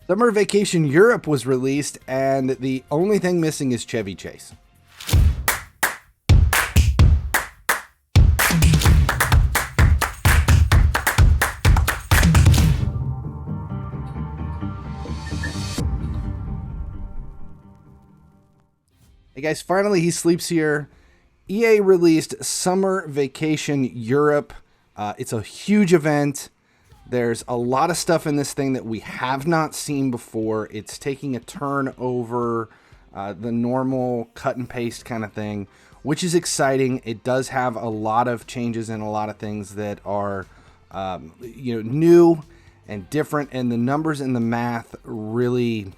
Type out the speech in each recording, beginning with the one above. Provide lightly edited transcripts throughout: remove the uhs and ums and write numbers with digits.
Summer Vacation Europe was released, and the only thing missing is Chevy Chase. Hey guys, FinallyHeSleeps here. EA released Summer Vacation Europe. It's a huge event. There's a lot of stuff in this thing that we have not seen before. It's taking a turn over the normal cut and paste kind of thing, which is exciting. It does have a lot of changes and a lot of things that are new and different, and the numbers and the math really...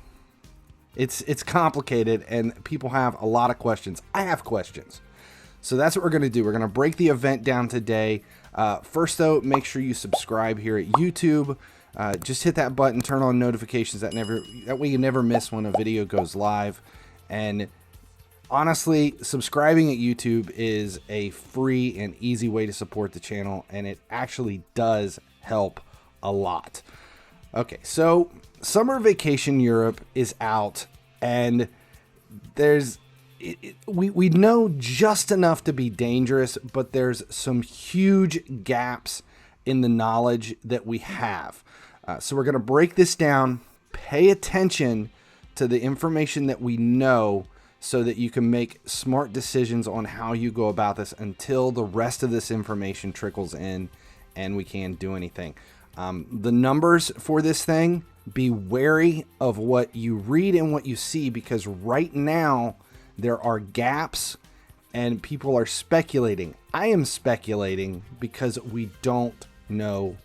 It's complicated, and people have a lot of questions. I have questions. So that's what we're going to do. We're going to break the event down today. First, though, make sure you subscribe here at YouTube. Just hit that button, turn on notifications. That way you never miss when a video goes live. And honestly, subscribing at YouTube is a free and easy way to support the channel, and it actually does help a lot. Okay, so Summer Vacation Europe is out, and we know just enough to be dangerous, but there's some huge gaps in the knowledge that we have. So we're going to break this down, pay attention to the information that we know so that you can make smart decisions on how you go about this until the rest of this information trickles in and we can't do anything. The numbers for this thing, be wary of what you read and what you see, because right now there are gaps and people are speculating. I am speculating because we don't know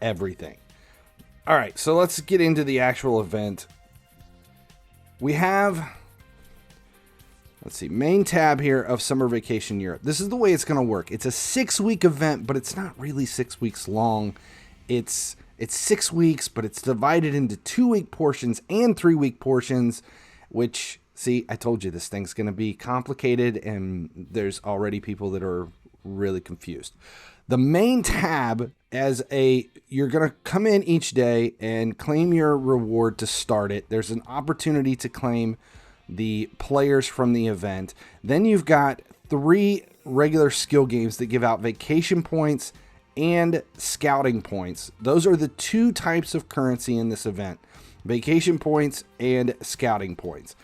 everything. All right, so let's get into the actual event. We have, let's see, main tab here of Summer Vacation Europe. This is the way it's going to work. It's a 6-week event, but it's not really 6 weeks long. It's 6 weeks, but it's divided into 2-week portions and 3-week portions, which, see, I told you this thing's going to be complicated, and there's already people that are really confused. The main tab, you're going to come in each day and claim your reward to start it. There's an opportunity to claim the players from the event. Then you've got 3 regular skill games that give out vacation points and scouting points. Those are the 2 types of currency in this event: vacation points and scouting points.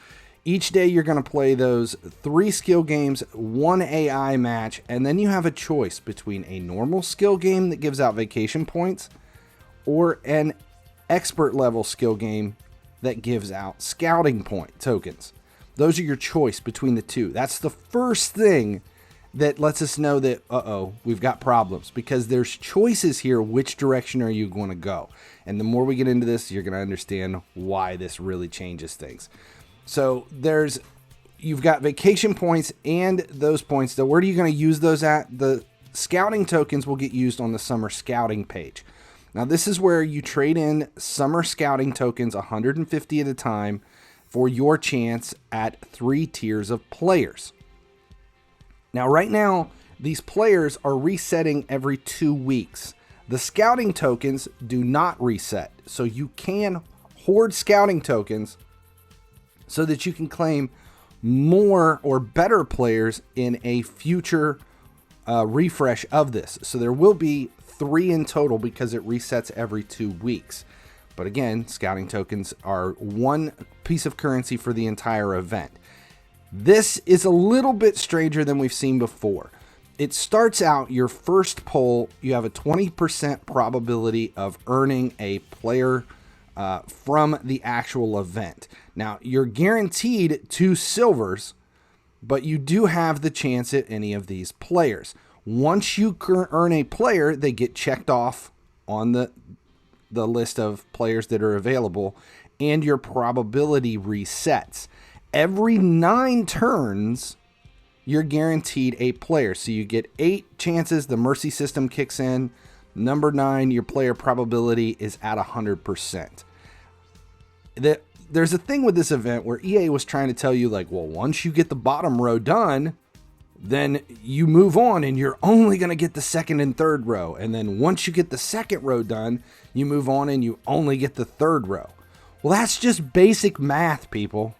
Each day you're going to play those 3 skill games, 1 AI match, and then you have a choice between a normal skill game that gives out vacation points or an expert level skill game that gives out scouting point tokens. Those are your choice between the 2. That's the first thing that lets us know that, we've got problems, because there's choices here. Which direction are you going to go? And the more we get into this, you're going to understand why this really changes things. So you've got vacation points and those points. So where are you going to use those at? The scouting tokens will get used on the summer scouting page. Now, this is where you trade in summer scouting tokens, 150 at a time, for your chance at 3 tiers of players. Now, right now, these players are resetting every 2 weeks. The scouting tokens do not reset, so you can hoard scouting tokens so that you can claim more or better players in a future refresh of this. So there will be 3 in total because it resets every 2 weeks. But again, scouting tokens are 1 piece of currency for the entire event. This is a little bit stranger than we've seen before. It starts out, your first poll, you have a 20% probability of earning a player from the actual event. Now, you're guaranteed 2 silvers, but you do have the chance at any of these players. Once you earn a player, they get checked off on the list of players that are available, and your probability resets. Every 9 turns, you're guaranteed a player. So you get 8 chances, the mercy system kicks in. Number 9, your player probability is at 100%. There's a thing with this event where EA was trying to tell you, like, well, once you get the bottom row done, then you move on and you're only going to get the second and third row. And then once you get the second row done, you move on and you only get the third row. Well, that's just basic math, people.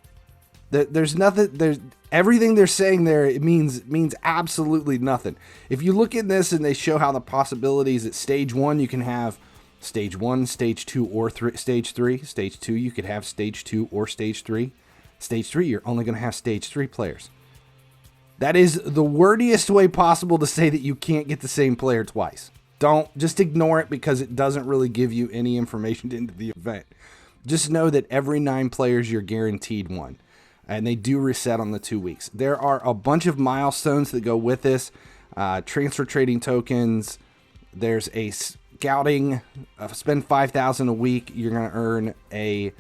There's nothing. There's everything they're saying there. It means absolutely nothing. If you look at this and they show how the possibilities at stage 1, you can have stage 1, stage 2, or stage 3. Stage 2, you could have stage 2 or stage 3. Stage 3, you're only going to have stage 3 players. That is the wordiest way possible to say that you can't get the same player twice. Don't just ignore it because it doesn't really give you any information into the event. Just know that every 9 players you're guaranteed one. And they do reset on the 2 weeks. There are a bunch of milestones that go with this. Transfer trading tokens. There's a scouting. Spend 5,000 a week. You're going to earn an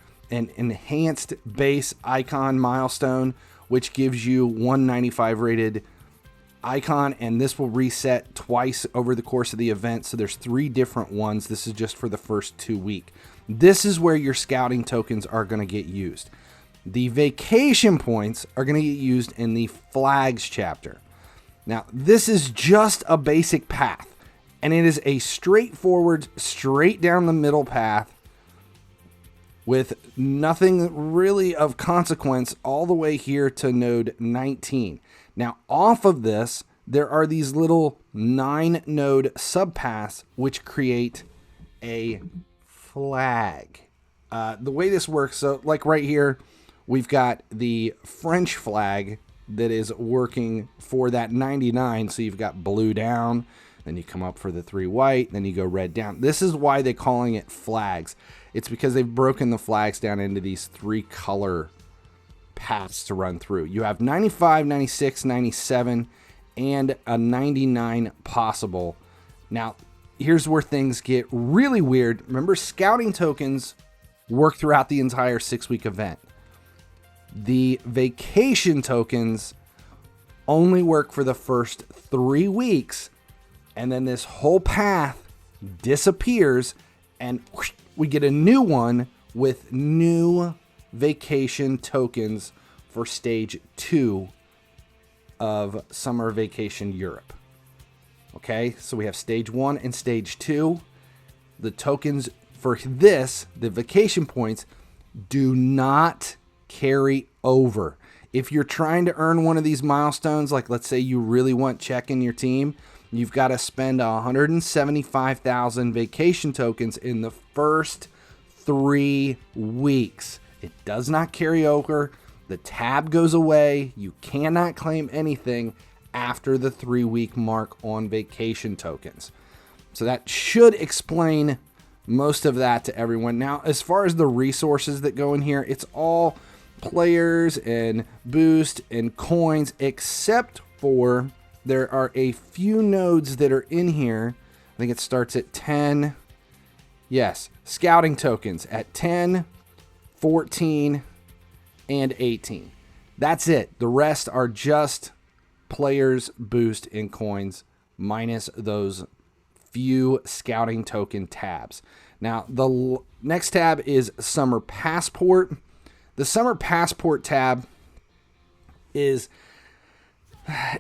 enhanced base icon milestone, which gives you 195 rated icon, and this will reset twice over the course of the event. So there's 3 different ones. This is just for the first 2 weeks. This is where your scouting tokens are going to get used. The vacation points are going to get used in the flags chapter. Now, this is just a basic path, and it is a straightforward, straight down the middle path with nothing really of consequence all the way here to node 19. Now, off of this, there are these little 9 node subpaths which create a flag. The way this works, so like right here, we've got the French flag that is working for that 99. So you've got blue down, then you come up for the 3 white, then you go red down. This is why they're calling it flags. It's because they've broken the flags down into these 3 color paths to run through. You have 95, 96, 97, and a 99 possible. Now, here's where things get really weird. Remember, scouting tokens work throughout the entire 6-week event. The vacation tokens only work for the first 3 weeks, and then this whole path disappears, and we get a new one with new vacation tokens for stage 2 of Summer Vacation Europe. Okay, so we have stage 1 and stage 2. The tokens for this, the vacation points, do not carry over. If you're trying to earn one of these milestones, like let's say you really want check in your team, you've got to spend 175,000 vacation tokens in the first 3 weeks. It does not carry over. The tab goes away. You cannot claim anything after the 3-week mark on vacation tokens. So that should explain most of that to everyone. Now, as far as the resources that go in here, it's all players and boost and coins, except for there are a few nodes that are in here. I think it starts at 10. Yes, scouting tokens at 10, 14, and 18. That's it. The rest are just players, boost, and coins, minus those few scouting token tabs. Now, the next tab is Summer Passport. The Summer Passport tab is...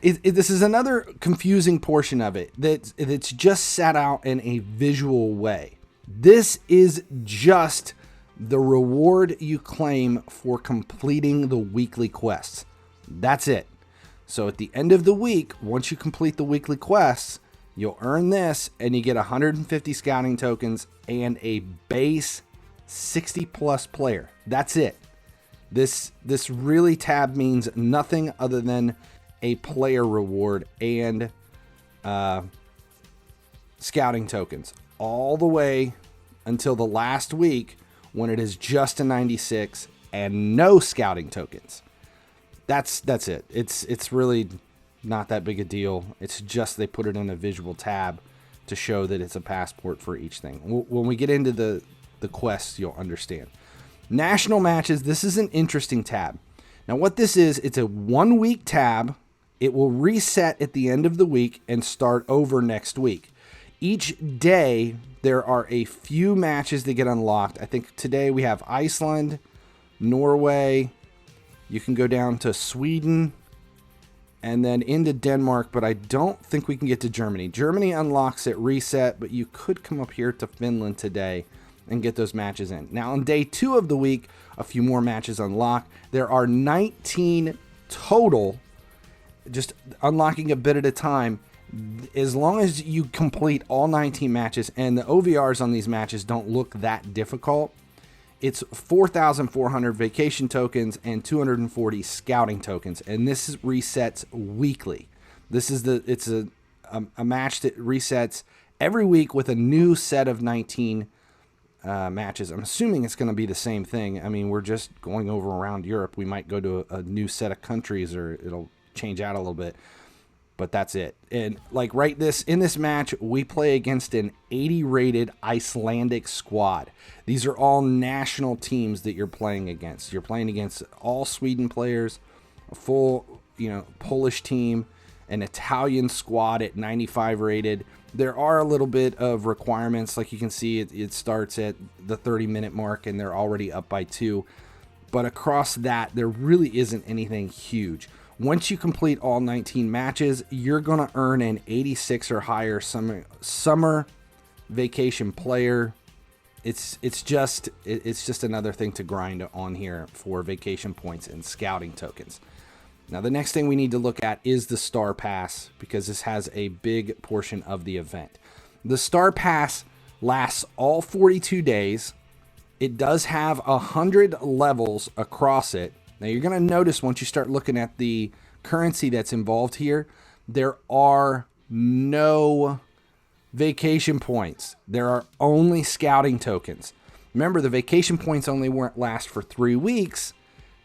this is another confusing portion of it that's just set out in a visual way. This is just the reward you claim for completing the weekly quests. That's it. So at the end of the week, once you complete the weekly quests, you'll earn this and you get 150 scouting tokens and a base 60 plus player. That's it. This really tab means nothing other than a player reward and scouting tokens all the way until the last week when it is just a 96 and no scouting tokens. That's it. It's really not that big a deal. It's just they put it in a visual tab to show that it's a passport for each thing. When we get into the quests, you'll understand. National matches, this is an interesting tab. Now what this is, it's a 1-week tab. It will reset at the end of the week and start over next week. Each day, there are a few matches that get unlocked. I think today we have Iceland, Norway. You can go down to Sweden and then into Denmark, but I don't think we can get to Germany. Germany unlocks at reset, but you could come up here to Finland today and get those matches in. Now, on day 2 of the week, a few more matches unlock. There are 19 total, just unlocking a bit at a time. As long as you complete all 19 matches, and the OVRs on these matches don't look that difficult, it's 4,400 vacation tokens and 240 scouting tokens, and this resets weekly. It's a match that resets every week with a new set of 19 matches. I'm assuming it's going to be the same thing. I mean, we're just going over around Europe. We might go to a new set of countries, or it'll change out a little bit. But that's it. And like in this match, we play against an 80 rated Icelandic squad. These are all national teams that you're playing against. You're playing against all Sweden players, a full, Polish team, an Italian squad at 95 rated. There are a little bit of requirements. Like you can see, it starts at the 30-minute mark and they're already up by 2. But across that, there really isn't anything huge. Once you complete all 19 matches, you're going to earn an 86 or higher summer vacation player. It's just another thing to grind on here for vacation points and scouting tokens. Now, the next thing we need to look at is the Star Pass, because this has a big portion of the event. The Star Pass lasts all 42 days. It does have 100 levels across it. Now, you're going to notice once you start looking at the currency that's involved here, there are no vacation points. There are only scouting tokens. Remember, the vacation points only last for 3 weeks.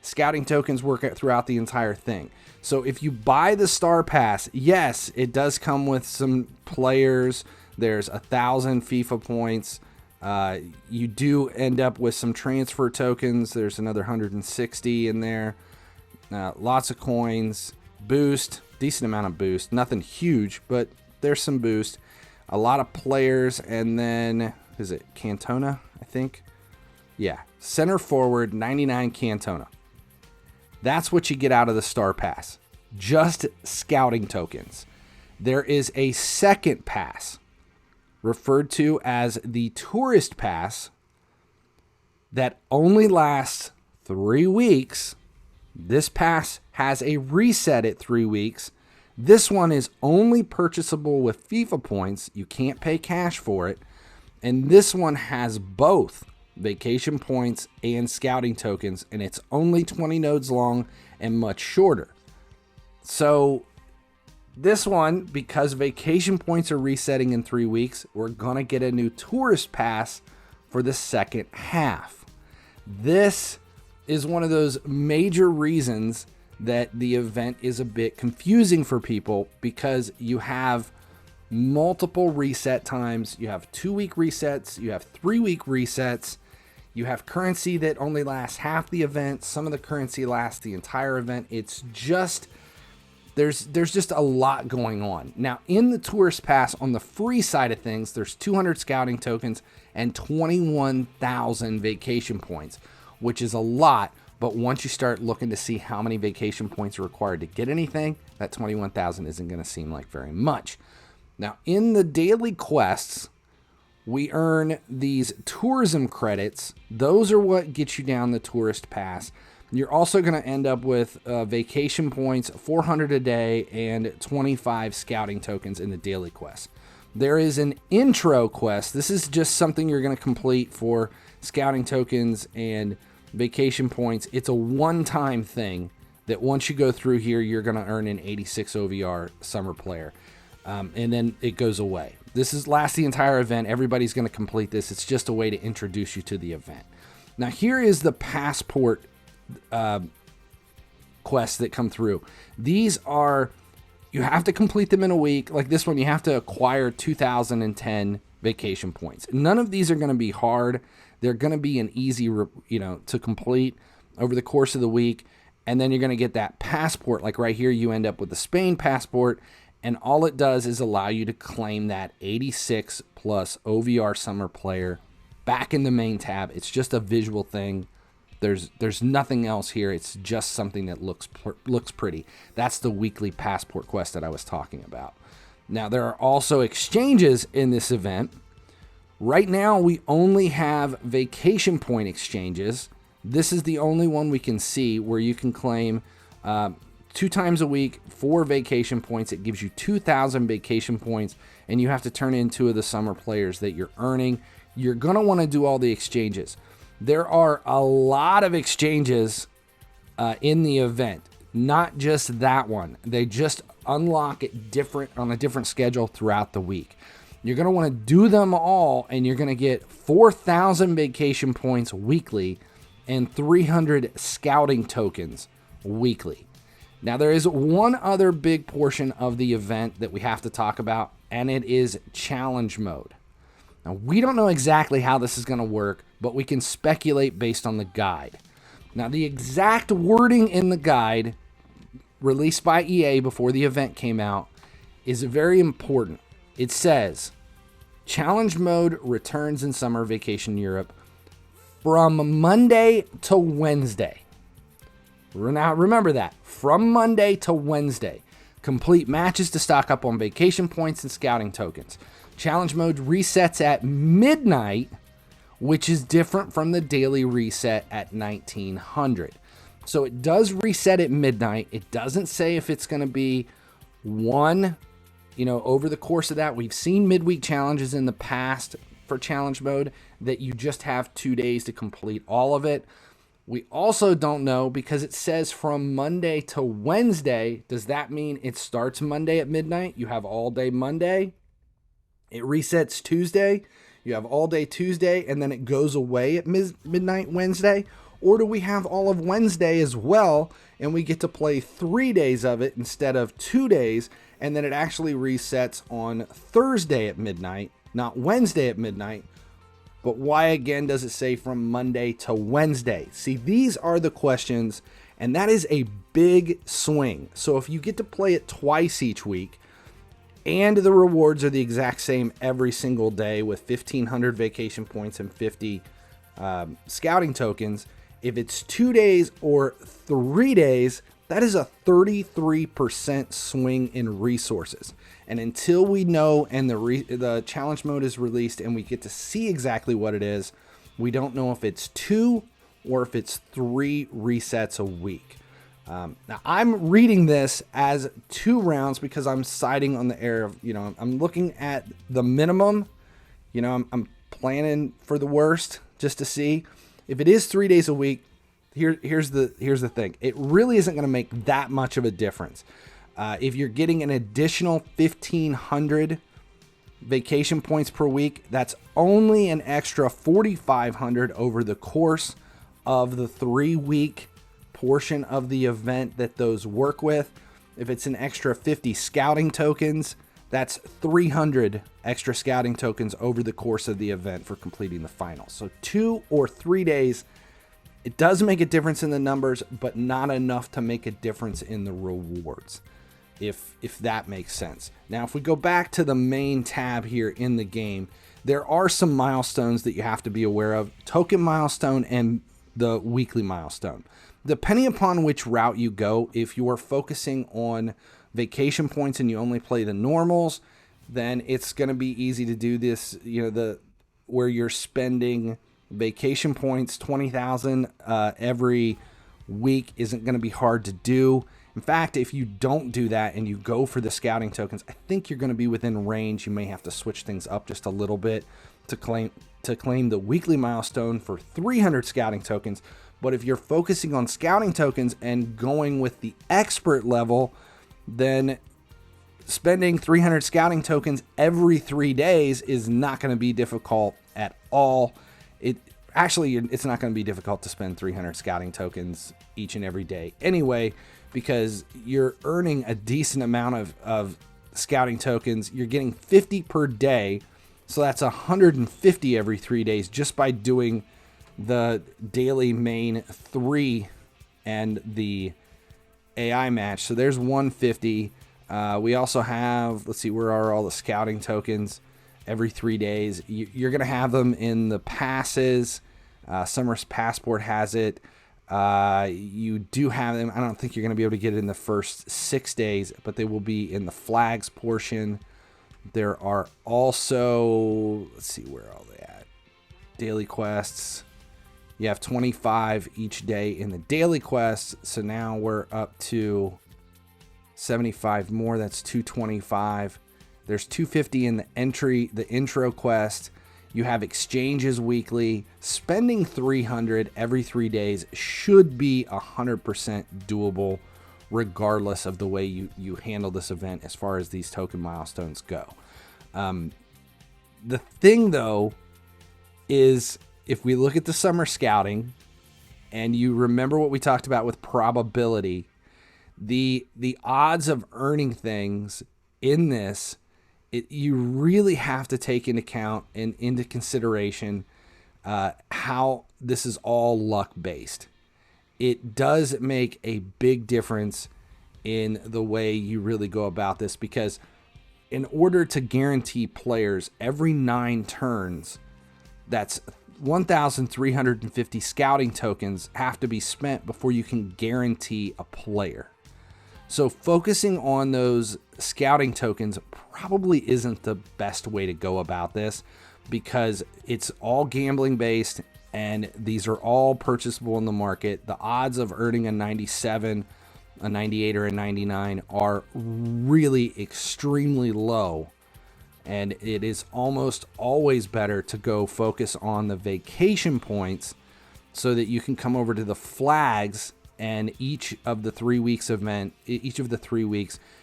Scouting tokens work throughout the entire thing. So if you buy the Star Pass, yes, it does come with some players. There's 1,000 FIFA points. You do end up with some transfer tokens. There's another 160 in there. Lots of coins. Boost. Decent amount of boost. Nothing huge, but there's some boost. A lot of players. And then, is it Cantona, I think? Yeah. Center forward, 99 Cantona. That's what you get out of the Star Pass. Just scouting tokens. There is a second pass, referred to as the Tourist Pass, that only lasts 3 weeks. This pass has a reset at 3 weeks. This one is only purchasable with FIFA points. You can't pay cash for it. And this one has both vacation points and scouting tokens, and it's only 20 nodes long and much shorter. So this one, because vacation points are resetting in 3 weeks, we're going to get a new Tourist Pass for the second half. This is one of those major reasons that the event is a bit confusing for people, because you have multiple reset times. You have 2-week resets. You have 3-week resets. You have currency that only lasts half the event. Some of the currency lasts the entire event. It's just... There's just a lot going on. Now, in the Tourist Pass, on the free side of things, there's 200 scouting tokens and 21,000 vacation points, which is a lot. But once you start looking to see how many vacation points are required to get anything, that 21,000 isn't going to seem like very much. Now, in the daily quests, we earn these tourism credits. Those are what get you down the Tourist Pass. You're also going to end up with vacation points, 400 a day, and 25 scouting tokens in the daily quest. There is an intro quest. This is just something you're going to complete for scouting tokens and vacation points. It's a one-time thing that once you go through here, you're going to earn an 86 OVR summer player. And then it goes away. This lasts the entire event. Everybody's going to complete this. It's just a way to introduce you to the event. Now, here is the passport quests that come through. These are, you have to complete them in a week. Like this one, you have to acquire 2010 vacation points. None of these are going to be hard. They're going to be an easy, to complete over the course of the week. And then you're going to get that passport. Like right here, you end up with the Spain passport. And all it does is allow you to claim that 86 plus OVR summer player back in the main tab. It's just a visual thing. There's nothing else here. It's just something that looks pretty. That's the weekly passport quest that I was talking about. Now, there are also exchanges in this event Right now, we only have vacation point exchanges. This is the only one we can see where you can claim 2 times a week 4 vacation points. It gives you 2,000 vacation points, and you have to turn in 2 of the summer players that you're earning. You're going to want to do all the exchanges. There are a lot of exchanges in the event, not just that one. They just unlock it on a different schedule throughout the week. You're going to want to do them all, and you're going to get 4,000 vacation points weekly and 300 scouting tokens weekly. Now, there is one other big portion of the event that we have to talk about, and it is challenge mode. Now, we don't know exactly how this is going to work, but we can speculate based on the guide. Now, the exact wording in the guide released by EA before the event came out is very important. It says, challenge mode returns in Summer Vacation Europe from Monday to Wednesday. Now, remember that. From Monday to Wednesday. Complete matches to stock up on vacation points and scouting tokens. Challenge mode resets at midnight, which is different from the daily reset at 1900. So it does reset at midnight. It doesn't say if it's going to be one, over the course of that. We've seen midweek challenges in the past for challenge mode that you just have 2 days to complete all of it. We also don't know, because it says from Monday to Wednesday. Does that mean it starts Monday at midnight? You have all day Monday. It resets Tuesday. You have all day Tuesday, and then it goes away at midnight Wednesday. Or do we have all of Wednesday as well, and we get to play 3 days of it instead of 2 days, and then it actually resets on Thursday at midnight, not Wednesday at midnight? But why again does it say from Monday to Wednesday? See, these are the questions, and that is a big swing. So if you get to play it twice each week, and the rewards are the exact same every single day with 1,500 vacation points and 50 scouting tokens, if it's 2 days or 3 days, that is a 33% swing in resources. And until we know and the challenge mode is released and we get to see exactly what it is, we don't know if it's 2 or if it's 3 resets a week. Now, I'm reading this as 2 rounds because I'm siding on the air of, I'm looking at the minimum. I'm planning for the worst just to see. If it is 3 days a week, here's the thing. It really isn't going to make that much of a difference. If you're getting an additional 1,500 vacation points per week, that's only an extra 4,500 over the course of the 3-week portion of the event that those work with. If it's an extra 50 scouting tokens, that's 300 extra scouting tokens over the course of the event for completing the final. So 2 or 3 days, it does make a difference in the numbers, but not enough to make a difference in the rewards, if that makes sense. Now, if we go back to the main tab here in the game, there are some milestones that you have to be aware of. Token milestone and the weekly milestone. Depending upon which route you go, if you are focusing on vacation points and you only play the normals, then it's going to be easy to do this, where you're spending vacation points, 20,000 every week isn't going to be hard to do. In fact, if you don't do that and you go for the scouting tokens, I think you're going to be within range. You may have to switch things up just a little bit to claim the weekly milestone for 300 scouting tokens. But if you're focusing on scouting tokens and going with the expert level, then spending 300 scouting tokens every 3 days is not going to be difficult at all. It's not going to be difficult to spend 300 scouting tokens each and every day anyway, because you're earning a decent amount of scouting tokens. You're getting 50 per day, so that's 150 every 3 days just by doing the daily main 3 and the AI match. So there's 150. We also have, let's see, where are all the scouting tokens every 3 days? You're going to have them in the passes. Summer's Passport has it. You do have them. I don't think you're going to be able to get it in the first 6 days, but they will be in the flags portion. There are also, let's see, where are they at? Daily quests. You have 25 each day in the daily quests. So now we're up to 75 more. That's 225. There's 250 in the intro quest. You have exchanges weekly. Spending 300 every 3 days should be 100% doable, regardless of the way you handle this event as far as these token milestones go. The thing, though, is if we look at the summer scouting, and you remember what we talked about with probability, the odds of earning things in this, you really have to take into account and into consideration how this is all luck based. It does make a big difference in the way you really go about this, because in order to guarantee players every 9 turns, that's 1,350 scouting tokens have to be spent before you can guarantee a player. So focusing on those scouting tokens probably isn't the best way to go about this, because it's all gambling based and these are all purchasable in the market. The odds of earning a 97, a 98, or a 99 are really extremely low. And it is almost always better to go focus on the vacation points so that you can come over to the flags, and each of the 3 weeks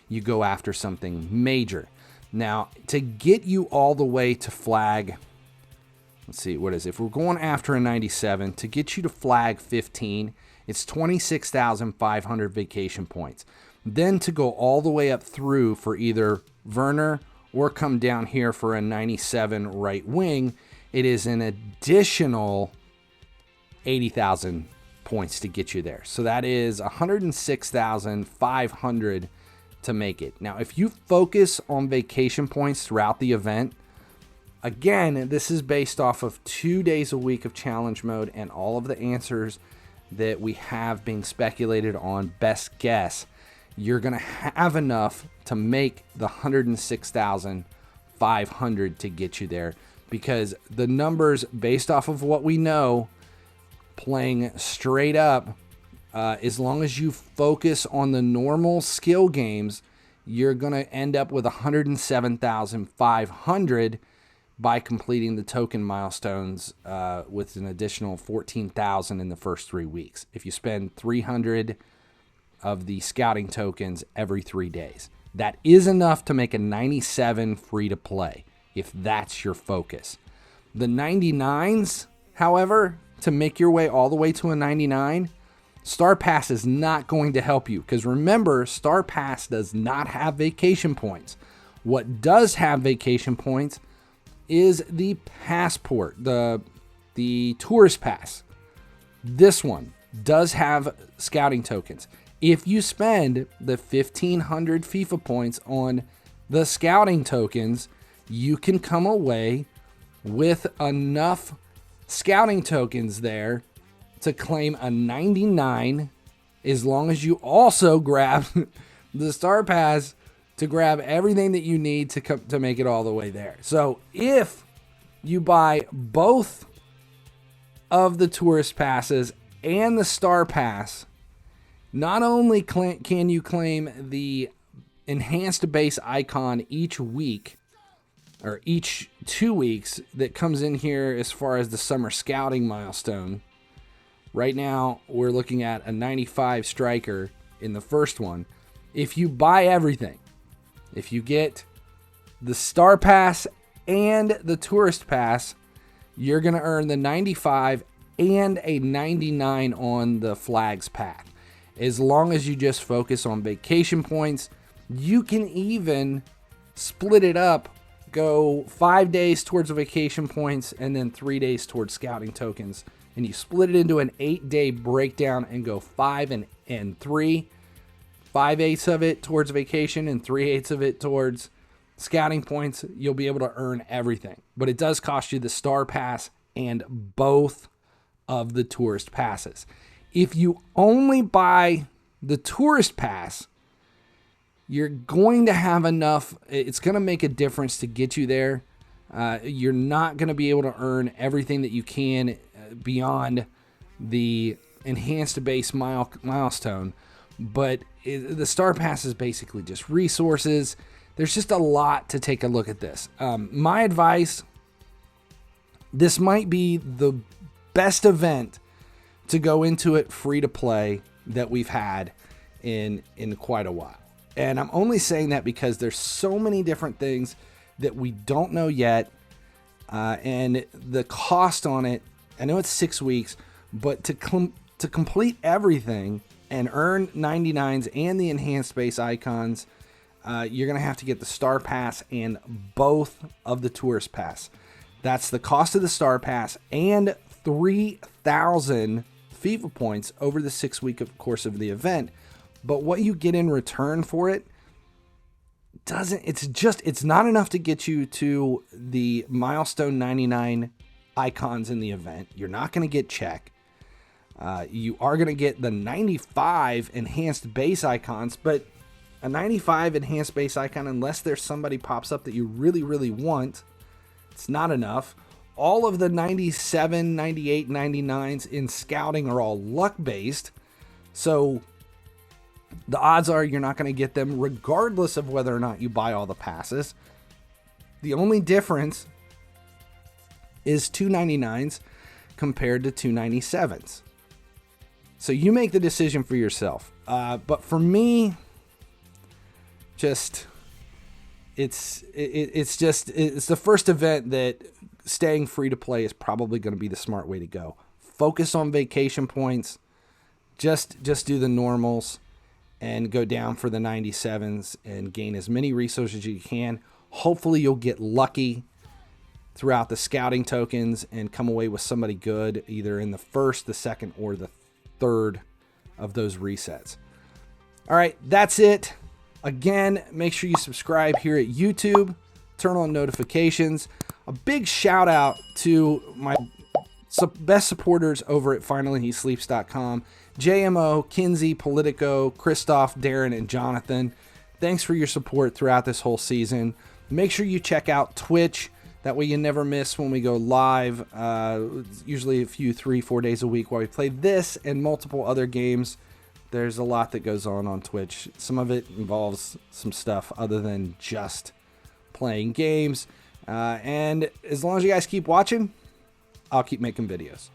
you go after something major. Now, to get you all the way to flag, let's see, what is it? If we're going after a 97, to get you to flag 15, it's 26,500 vacation points. Then to go all the way up through for either Werner or come down here for a 97 right wing, it is an additional 80,000 points to get you there. So that is 106,500 to make it. Now, if you focus on vacation points throughout the event, again, this is based off of 2 days a week of challenge mode and all of the answers that we have being speculated on best guess. You're going to have enough to make the 106,500 to get you there, because the numbers based off of what we know, playing straight up, as long as you focus on the normal skill games, you're going to end up with 107,500 by completing the token milestones with an additional 14,000 in the first 3 weeks. If you spend 300 of the scouting tokens every 3 days, that is enough to make a 97 free to play if that's your focus. The 99s, however, to make your way all the way to a 99, Star Pass is not going to help you, because remember, Star Pass does not have vacation points. What does have vacation points is the passport, the tourist pass. This one does have scouting tokens. If you spend the 1,500 FIFA points on the scouting tokens, you can come away with enough scouting tokens there to claim a 99, as long as you also grab the Star Pass to grab everything that you need to make it all the way there. So if you buy both of the tourist passes and the Star Pass, not only can you claim the enhanced base icon each week, or each 2 weeks that comes in here as far as the summer scouting milestone. Right now, we're looking at a 95 striker in the first one. If you buy everything, if you get the Star Pass and the Tourist Pass, you're going to earn the 95 and a 99 on the Flags path. As long as you just focus on vacation points, you can even split it up, go 5 days towards the vacation points and then 3 days towards scouting tokens. And you split it into an 8-day breakdown and go 5 and 3. 5/8 of it towards vacation and 3/8 of it towards scouting points. You'll be able to earn everything. But it does cost you the Star Pass and both of the tourist passes. If you only buy the tourist pass, you're going to have enough. It's going to make a difference to get you there. You're not going to be able to earn everything that you can beyond the enhanced base milestone, but the Star Pass is basically just resources. There's just a lot to take a look at this. My advice, this might be the best event to go into it free to play that we've had in quite a while. And I'm only saying that because there's so many different things that we don't know yet. And the cost on it, I know it's 6 weeks, but to complete everything and earn 99s and the enhanced base icons, you're going to have to get the Star Pass and both of the Tourist Pass. That's the cost of the Star Pass and 3,000 FIFA points over the 6 week course of the event. But what you get in return for it it's not enough to get you to the milestone 99 icons in the event. You're not going to get check. You are going to get the 95 enhanced base icons, but a 95 enhanced base icon, unless there's somebody pops up that you really, really want, it's not enough. All of the 97, 98, 99s in scouting are all luck based. So the odds are you're not going to get them regardless of whether or not you buy all the passes. The only difference is 299s compared to 297s. So you make the decision for yourself. But for me, it's the first event that staying free to play is probably going to be the smart way to go. Focus on vacation points. Just do the normals and go down for the 97s and gain as many resources as you can. Hopefully you'll get lucky throughout the scouting tokens and come away with somebody good either in the first, the second, or the third of those resets. All right, that's it. Again, make sure you subscribe here at YouTube. Turn on notifications. A big shout out to my best supporters over at FinallyHeSleeps.com. JMO, Kinsey, Politico, Christoph, Darren, and Jonathan. Thanks for your support throughout this whole season. Make sure you check out Twitch. That way you never miss when we go live. Usually a few 3-4 days a week while we play this and multiple other games. There's a lot that goes on Twitch. Some of it involves some stuff other than just playing games. And as long as you guys keep watching, I'll keep making videos.